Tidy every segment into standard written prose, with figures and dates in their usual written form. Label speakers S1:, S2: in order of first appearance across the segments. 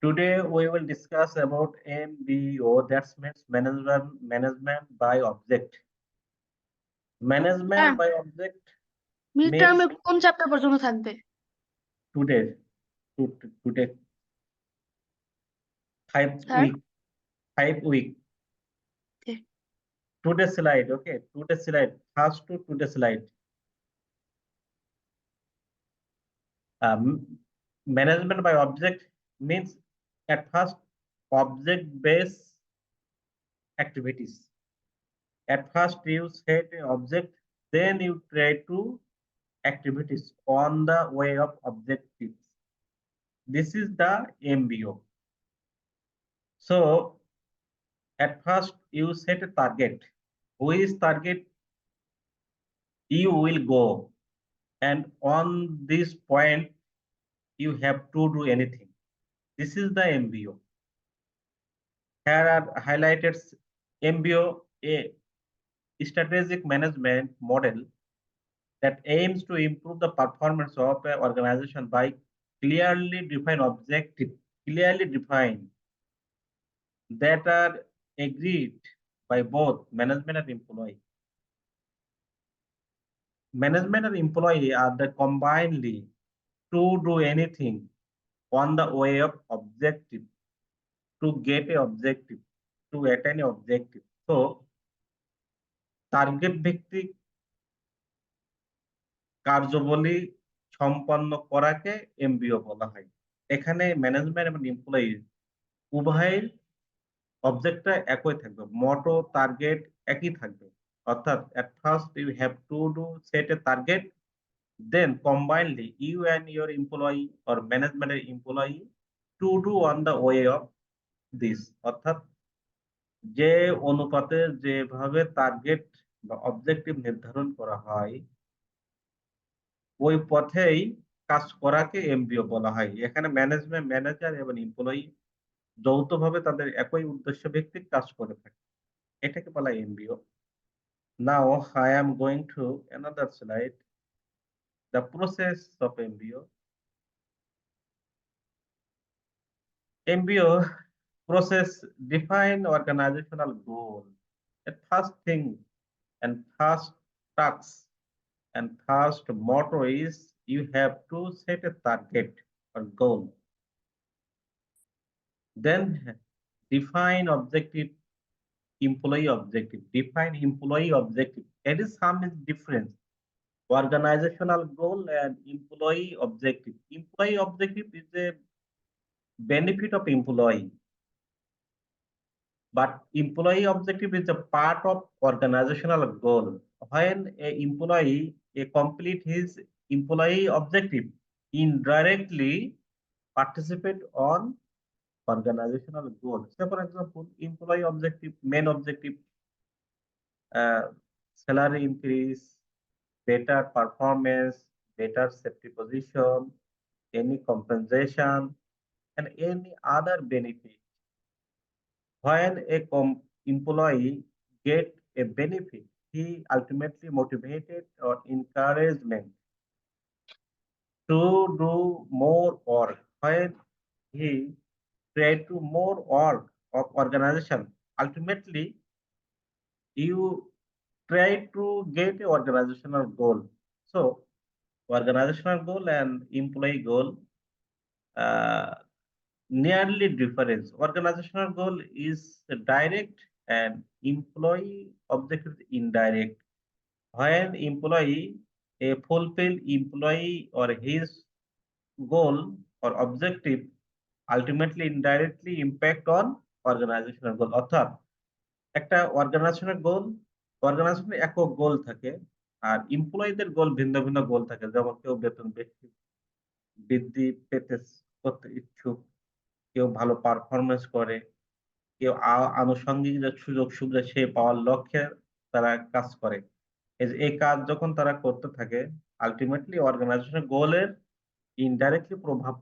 S1: Today we will discuss about MBO, that means management by object.
S2: হ্যাঁ,
S1: Management by object
S2: mid
S1: means
S2: টার্মে কোন chapter পর্যন্ত থাকবে?
S1: today, today five
S2: sir,
S1: week, 5 week.
S2: Okay.
S1: Today slide, okay. Today slide, first to today slide. Management by object means at first object-based activities. At first you set an object, then you try to activities on the way of objectives. This is the MBO. So at first you set a target. Which target you will go, and on this point you have to do anything. This is the MBO. Here are highlighted MBO, a strategic management model that aims to improve the performance of an organization by clearly defined objective, clearly defined, that are agreed by both management and employee. Management and employee are the combinedly to do anything on the way of objective, to get a objective, to attain a objective. So target ভিত্তিক কার্যাবলী সম্পন্ন করাকে এমবিও বলা হয়। এখানে management এবং employee উভয়ের অবজেক্টটা একই থাকবে, মোটো টার্গেট একই থাকবে। অর্থাৎ at first you have to do set a target, then combinedly you and your employee or management employee to do on the way of this। অর্থাৎ যে অনুপাতে যেভাবে টার্গেট বা অবজেক্টিভ নির্ধারণ করা হয় ওই পথেই কাজ করাকে এমবিও বলা হয়। এখানে ম্যানেজমেন্ট ম্যানেজার এবং এমপ্লয়ি যৌথভাবে তাদের একই উদ্দেশ্য ভিত্তিক কাজ করে থাকে, এটাকে বলা হয় MBO. Now I am going to another slide, the process of MBO. MBO process define organizational goal. The first thing and first task and first motto is you have to set a target or goal. Then define objective, employee objective. Define employee objective. That is some difference. Organizational goal and employee objective. Employee objective is a benefit of employee, but employee objective is a part of organizational goal. When a employee complete his employee objective, indirectly participate on organizational goal. Say for example, employee objective, main objective, salary increase, better performance, better safety position, any compensation, and any other benefit. When a employee get a benefit, he ultimately motivated or encouragement to do more work. When he try to more work of organization, ultimately you try to get a organizational goal. So organizational goal and employee goal uh, nearly difference. Organizational goal is direct and employee objective is indirect. When employee fulfill employee or his goal or objective, ultimately indirectly impact on organizational goal। অর্থাৎ একটা অর্গানাইজেশনের গোল, অর্গানাইজেশনের একক গোল থাকে, আর এমপ্লয়ীদের গোল ভিন্ন ভিন্ন গোল থাকে। যেমন কেউ বেতন বেশি বৃদ্ধি পেতে করতে ইচ্ছুক, কেউ ভালো পারফরমেন্স করে, কেউ আনুষঙ্গিক যে সুযোগ সুবিধা সে পাওয়ার লক্ষ্যে তারা কাজ করে। এই কাজ যখন তারা করতে থাকে, আলটিমেটলি অর্গানাইজেশনের গোলের ইনডাইরেক্টলি প্রভাব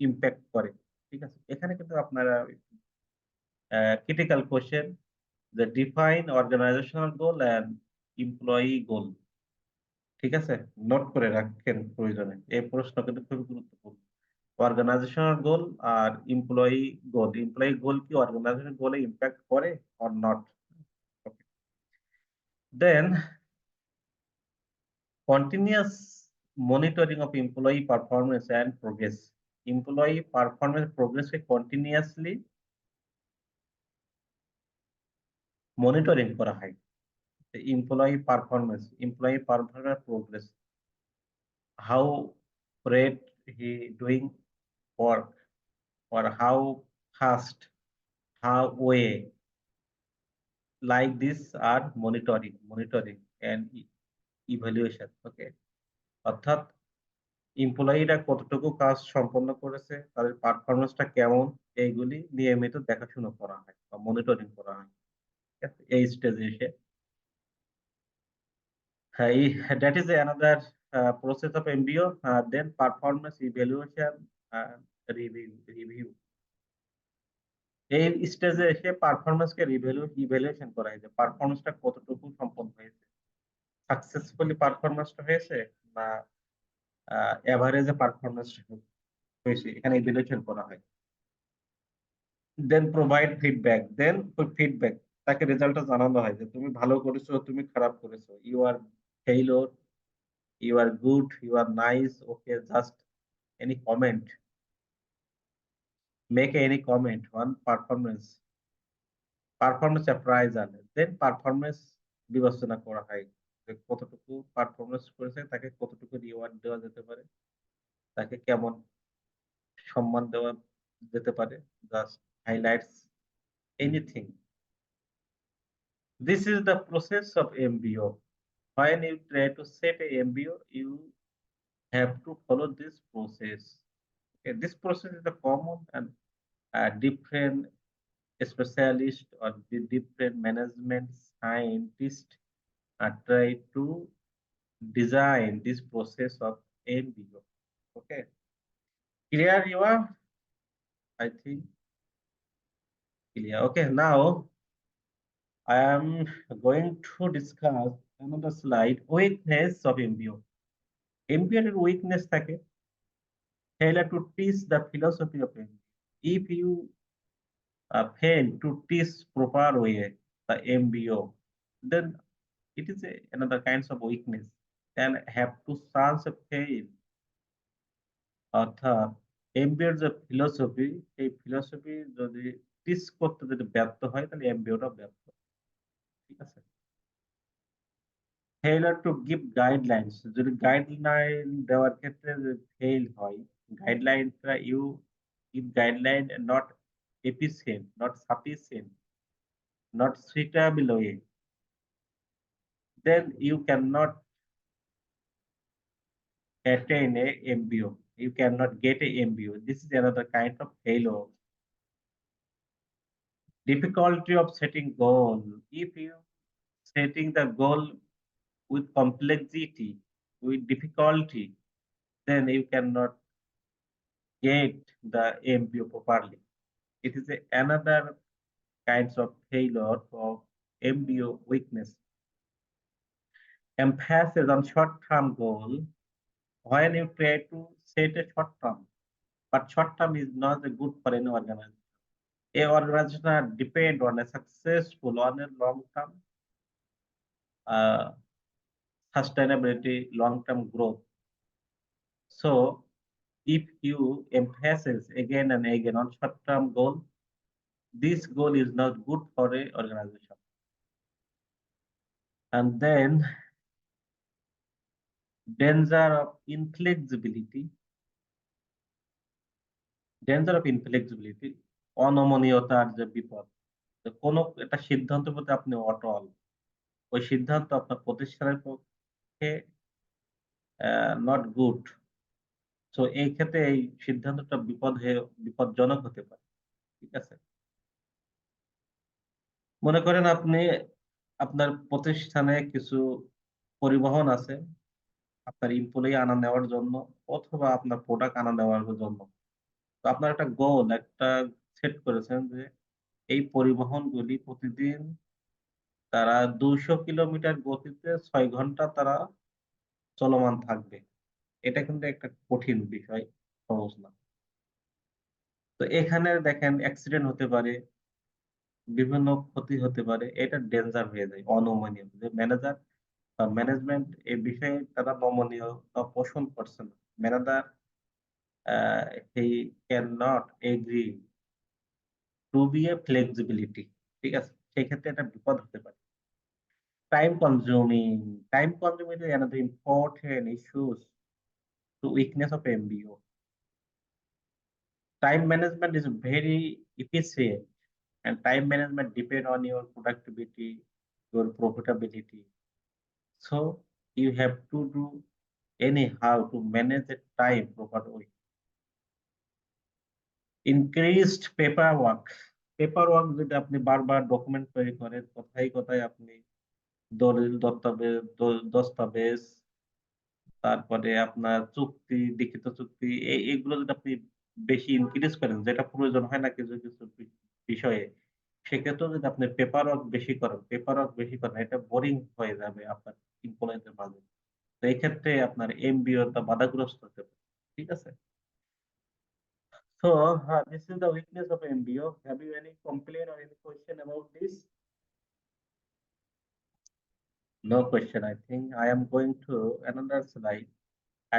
S1: ইম্প্যাক্ট করে। ঠিক আছে, এখানে কিন্তু আপনারা ক্রিটিক্যাল কোশ্চেন, যে define organisational goal and employee goal. ঠিক আছে, নোট করে রাখেন প্রয়োজনে, এই প্রশ্ন কিন্তু খুবই গুরুত্বপূর্ণ। organizational goal আর employee goal কি organizational goal এ impact করে or not? Okay. Then continuous monitoring of employee performance and progress. Employee performance progress K continuously monitoring করা হয়। employee performance progress, how great he doing work or how fast, how way, like this are monitoring and evaluation. Okay, অর্থাৎ এমপ্লয়িরা কতটুকু কাজ সম্পন্ন করেছে, তাদের পারফরমেন্সটা কেমন, এইগুলি নিয়মিত দেখাশোনা করা হয় বা মনিটরিং করা হয়। ঠিক আছে, এই স্টেজে এসে that is another process of MBO. Then performance evaluation and review. এই স্টেজে এসে পারফরমেন্সকে ইভ্যালুয়েশন করা হয় যে পারফরমেন্সটা কতটুকু সম্পন্ন হয়েছে, সাকসেসফুলি পারফরমেন্সটা হয়েছে না এভারেজে পারফরমেন্সটা হয়েছে, এখানে ইভ্যালুয়েশন করা হয়। দেন প্রোভাইড ফিডব্যাক, তাকে রেজাল্টটা জানানো হয় যে তুমি ভালো করেছো, তুমি খারাপ করেছো, you are failure, you are good, you are nice, okay, just any comment, make any comment on performance appraisal, then performance বিবেচনা করা হয় যে কতটুকু পারফরমেন্স করেছে, তাকে কতটুকু রিওয়ার্ড দেওয়া যেতে পারে, তাকে কেমন সম্মান দেওয়া যেতে পারে, just highlights anything. This is the process of MBO. When you try to set a MBO, you have to follow this process. Okay, this process is the common and different specialists or the different management scientists try to design this process of MBO. Okay, clear you are? I think clear. Okay, now I am going to discuss another slide, weakness of MBO. MBO এর weakness থাকে failure to teach the philosophy of MBO. If you fail to teach proper way the MBO, then it is another kinds of weakness and have to chance of fail. অর্থাৎ এমবিওর যে philosophy, এই philosophy যদি teach করতে যদি ব্যর্থ হয় তাহলে এমবিওটা ব্যর্থ। ঠিক আছে, ফেইলার টু গিভ গাইডলাইন্স, যদি গাইডলাইন দেওয়ার ক্ষেত্রে যদি ফেল হয়, গাইডলাইনটা you give guideline not efficient, not sufficient, not suitable way, then you cannot attain a MBO. You cannot get a MBO. This is another kind of failure. Difficulty of setting goal. If you setting the goal with complexity, with difficulty, then you cannot get the MBO properly. It is another kinds of failure of MBO weakness. Emphasis on short-term goal. When you try to set a short-term, but short-term is not good for any organization. A organization depend on a successful on a long-term sustainability, long-term growth. So if you emphasize again and again on short-term goal, this goal is not good for a organization. And then danger of inflexibility, অনমনীয়তার যে বিপদ, কোনো একটা সিদ্ধান্তের প্রতি আপনি অটল, ওই সিদ্ধান্ত আপনার প্রতিষ্ঠানের পক্ষে নট গুড। সো এই ক্ষেত্রে এই সিদ্ধান্তটা বিপদজনক হতে পারে। ঠিক আছে, মনে করেন আপনি আপনার প্রতিষ্ঠানে কিছু পরিবহন আছে আপনার এমপ্লয়ি আনা নেওয়ার জন্য অথবা আপনার প্রোডাক্ট আনা নেওয়ার জন্য। তো আপনার একটা গোল একটা সেট করেছেন যে এই পরিবহনগুলি প্রতিদিন তারা 200 কিলোমিটার গতিতে 6 ঘন্টা তারা চলমান থাকবে। এটা কিন্তু একটা কঠিন বিষয়, সহজ না। এখানে দেখেন অ্যাক্সিডেন্ট হতে পারে, বিভিন্ন ক্ষতি হতে পারে। এটা ডেঞ্জার হয়ে যায়, অনমনীয়। যে ম্যানেজার বা ম্যানেজমেন্ট এই বিষয়ে তারা নমনীয়তা পোষণ করছে না। Manager he cannot agree to be a flexibility, ঠিক আছে? সেক্ষেত্রে এটা বিপদ হতে পারে। Time consuming is another important issues to weakness of MBO. Time management is very efficient, and time management depend on your productivity, your profitability. So you have to do anyhow to manage the time properly. Increased paperwork যদি আপনি বারবার document তৈরি করেন, কথায় কথায় আপনি দলিল দস্তাবেজ, তারপরে আপনার চুক্তি, লিখিত চুক্তি, এগুলো যদি আপনি বেশি ইনক্রিজ করেন, যেটা প্রয়োজন হয় না কিছু কিছু বিষয়ে, সেক্ষেত্রেও যদি আপনি পেপার ওয়ার্ক বেশি করেন, এটা বোরিং হয়ে যাবে আপনার এমপ্লয়ীদের মাঝে। তো এই ক্ষেত্রে আপনার এমবিও টা বাধাগ্রস্ত হতে পারে। ঠিক আছে? So this is the weakness of MBO. Have you any complaint or any question about this? No question. I think I am going to another slide.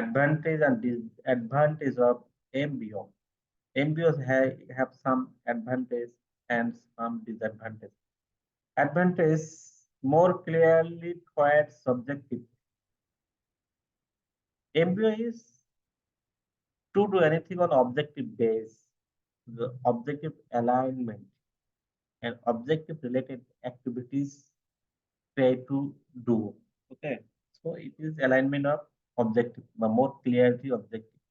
S1: Advantage and disadvantage of MBO. MBOs have some advantage and some disadvantage. Advantage more clearly quite subjective. MBO is to do anything on objective base, the objective alignment and objective related activities try to do. Okay, so it is alignment of objective, the more clarity objective.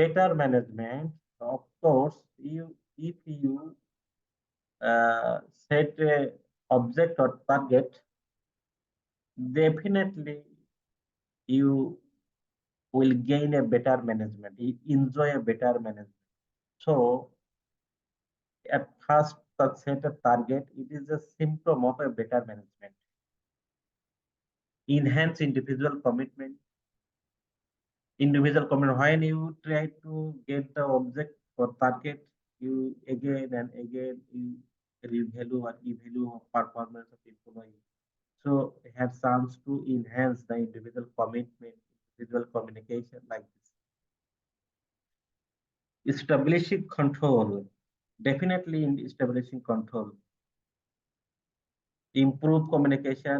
S1: Better management, of course, if you set a object or target, definitely you will gain a better management, you enjoy a better management. So at first, to set a target, it is a symptom of a better management. Enhance individual commitment. When you try to get the object or target, you again and again you review or evaluate performance of employee. So it has chance to enhance the individual commitment, individual communication like this. Establishing control, definitely in establishing control. Improve communication,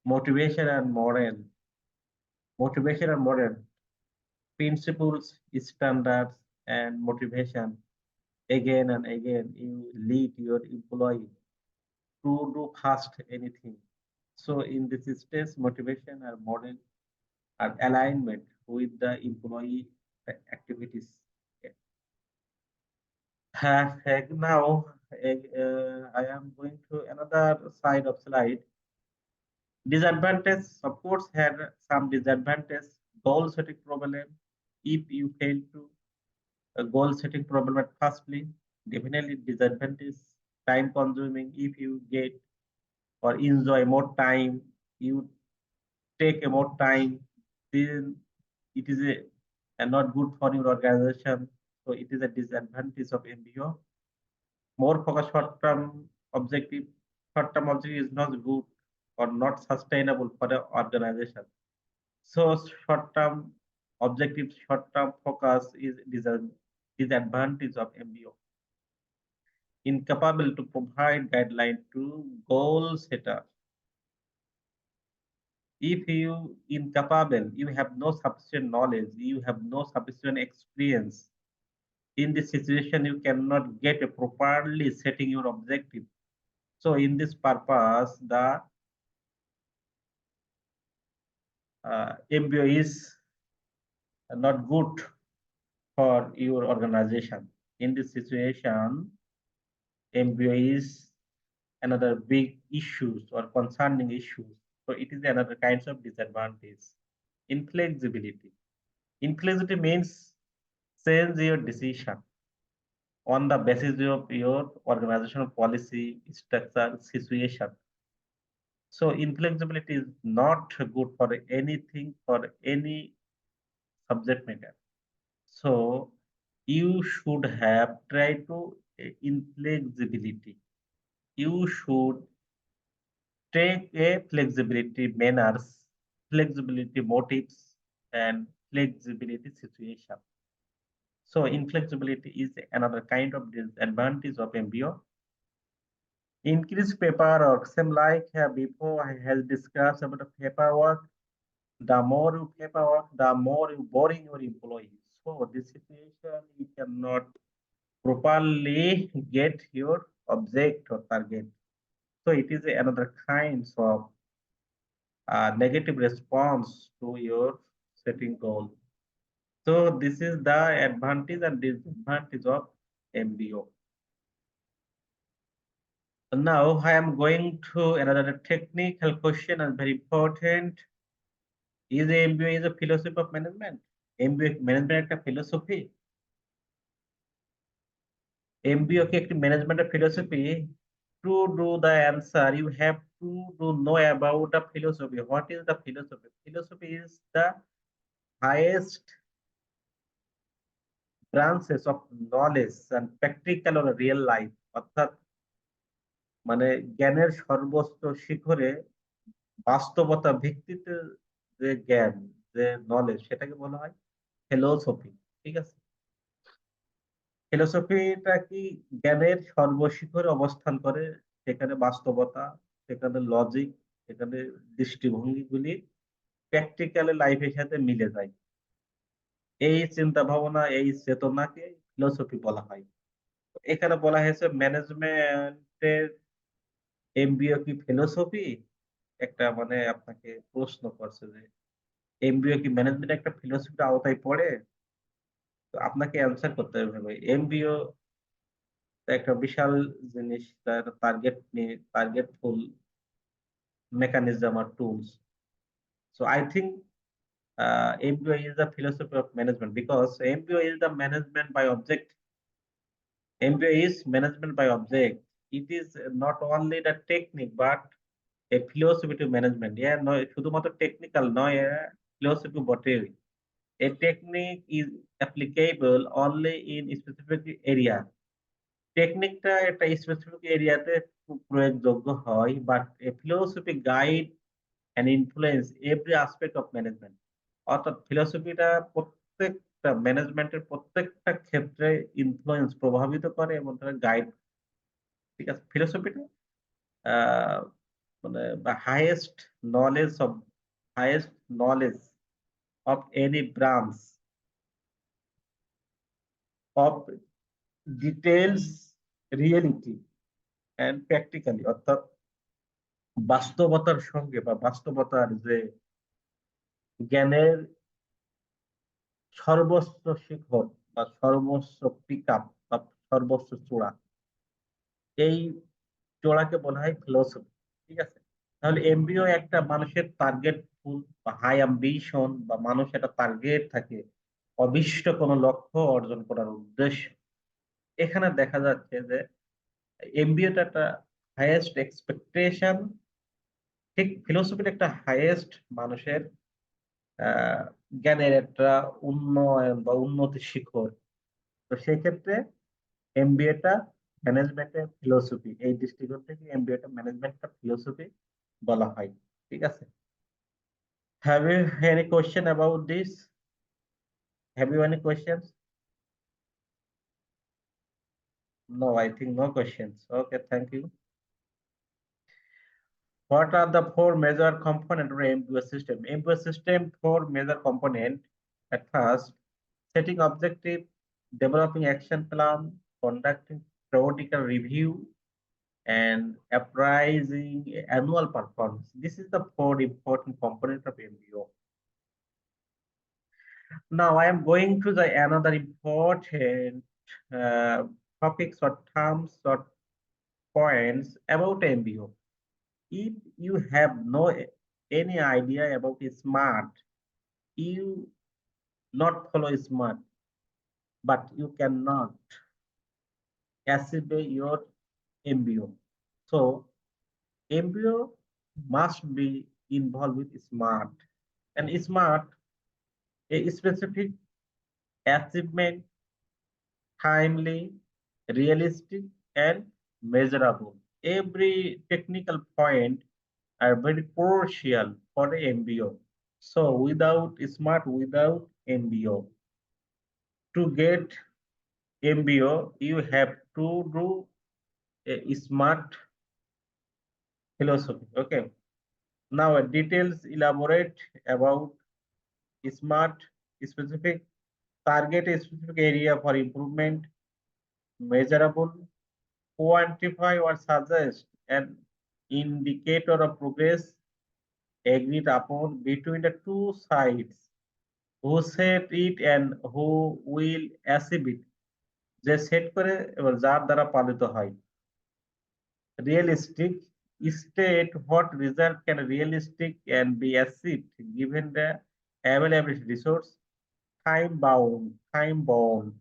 S1: motivation and moral, principles, standards, and motivation. Again and again, you lead your employee to do fast anything. So in this stage, motivation and moral are alignment with the employee activities. Now, I am going to another side of slide. Disadvantage, of course, had some disadvantage. Goal setting problem. If you fail to goal setting problem at firstly, definitely disadvantage. Time consuming. If you get or enjoy more time, you take a more time, then it is a not good for your organization. So it is a disadvantage of MBO. More focus short-term objective. Short-term objective is not good or not sustainable for the organization. So short-term objective, short-term focus is disadvantage of MBO. Incapable to provide guideline to goal setter. If you incapable, you have no sufficient knowledge, you have no sufficient experience. In this situation, you cannot get a properly setting your objective. So in this purpose, the MBO is not good for your organization. In this situation, MBO is another big issues or concerning issues. So it is another kinds of disadvantage. Inflexibility. Inflexibility means change your decision on the basis of your organizational policy, structure, situation. So inflexibility is not good for anything, for any subject matter. So you should have tried to inflexibility. You should take a flexibility manners, flexibility motives, and flexibility situation. So inflexibility is another kind of disadvantage of MBO. Increased paperwork, same like before I have discussed about the paperwork. The more you paperwork, the more you boring your employees. So this situation you cannot properly get your object or target. So it is another kind of negative response to your setting goal. So this is the advantage and disadvantage of MBO. Now I am going to another technical question and very important. Is MBO is a philosophy of management? MBO management একটা philosophy. MBO কি একটি ম্যানেজমেন্টের philosophy? To do the answer, you have to know about the philosophy. What is the philosophy? Philosophy is the highest branches of knowledge and practical or real life. অর্থাৎ মানে জ্ঞানের সর্বোচ্চ শিখরে বাস্তবতা ভিত্তিতে যে জ্ঞান, যে নলেজ, সেটাকে বলা হয় ফিলোসফি। ঠিক আছে, ফিলোসফিটা কি জ্ঞানের সর্বশিখরে অবস্থান করে, সেখানে বাস্তবতা, সেখানে লজিক, সেখানে দৃষ্টিভঙ্গিগুলি প্র্যাকটিক্যাল লাইফের সাথে মিলে যায়। এই চিন্তা ভাবনা, এই চেতনাকে ফিলোসফি বলা হয়। এখানে বলা হয়েছে ম্যানেজমেন্টের এমবিও কি ফিলোসফি, একটা মানে আপনাকে প্রশ্ন করছে যে এমবিও কি ম্যানেজমেন্ট একটা ফিলোসফির আওতায় পড়ে। তো আপনাকে অ্যান্সার করতে হবে ভাই, এমবিও একটা বিশাল জিনিস, তার টার্গেট নিয়ে টার্গেটফুল mechanism or tools. So I think MBO is the philosophy of management because MBO is the management by object. MBO is management by object. It is not only the technique but a philosophy to management. Yeah, no, শুধুমাত্র technical নয়, philosophy বটে। A technique is applicable only in specific area. টেকনিকটা একটা specific এরিয়াতে প্রয়োগযোগ্য হয়, but A philosophy guide and influence every aspect of management. অর্থাৎ ফিলোসফিটা প্রত্যেকটা ম্যানেজমেন্টের প্রত্যেকটা ক্ষেত্রে ইনফ্লুয়েন্স, প্রভাবিত করে এবং তারা গাইড। ঠিক আছে, ফিলোসফিটা মানে highest knowledge of any branch of details reality and practically, অর্থাৎ বাস্তবতার সঙ্গে বা বাস্তবতার যে জ্ঞানের সর্বোচ্চ শিখর বা সর্বোচ্চ পিক আপ বা সর্বোচ্চ চূড়া, এই চূড়াকে বলা হয় ফিলোসফি। ঠিক আছে, তাহলে এমবিও একটা মানুষের টার্গেট ফুল বা হাই অ্যাম্বিশন, বা মানুষ একটা টার্গেট থাকে অবিষ্ট কোনো লক্ষ্য অর্জন করার উদ্দেশ্য। এখানে দেখা যাচ্ছে যে এমবিওটা একটা হাইয়েস্ট এক্সপেকটেশন, ঠিক ফিলোসফির একটা হাইয়েস্ট মানুষের জ্ঞানের একটা উন্নয়ন বা উন্নতি শিখর। তো সেই ক্ষেত্রে এমবিএটা ম্যানেজমেন্টের ফিলোসফি, এই দৃষ্টিকোণ থেকে এমবিএটা ম্যানেজমেন্টের ফিলোসফি বলা হয়। ঠিক আছে, have you any question about this? Have you any questions? No, I think no questions. Okay, thank you. What are the four major components of MBO system? MBO system, four major component. At first, setting objective, developing action plan, conducting periodical review, and appraising annual performance. This is the four important components of MBO. Now I am going to the another important topics or terms or points about MBO. If you have no any idea about SMART, you not follow SMART, but you cannot achieve your MBO. So MBO must be involved with SMART, and SMART a specific achievement, timely, realistic, and measurable. Every technical point are very crucial for the MBO. So without MBO, to get MBO, you have to do a smart philosophy. Okay. Now details elaborate about smart specific, target a specific area for improvement, measurable, quantify or suggest an indicator of progress agreed upon between the two sides who set it and who will achieve it, যে set করে এবার যার দ্বারা পালিত হয়। Realistic, state what result can realistic and be achieved given the available resource. Time bound,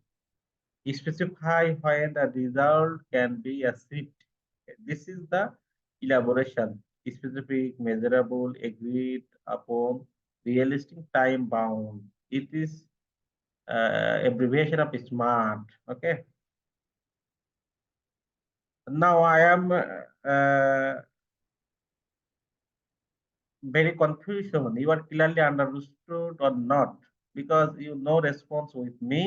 S1: specify when the result can be achieved. This is the elaboration: specific, measurable, agreed upon, realistic, time bound. It is abbreviation of SMART. Okay. Now I am very confusion. You are clearly understood or not? Because you know response with me.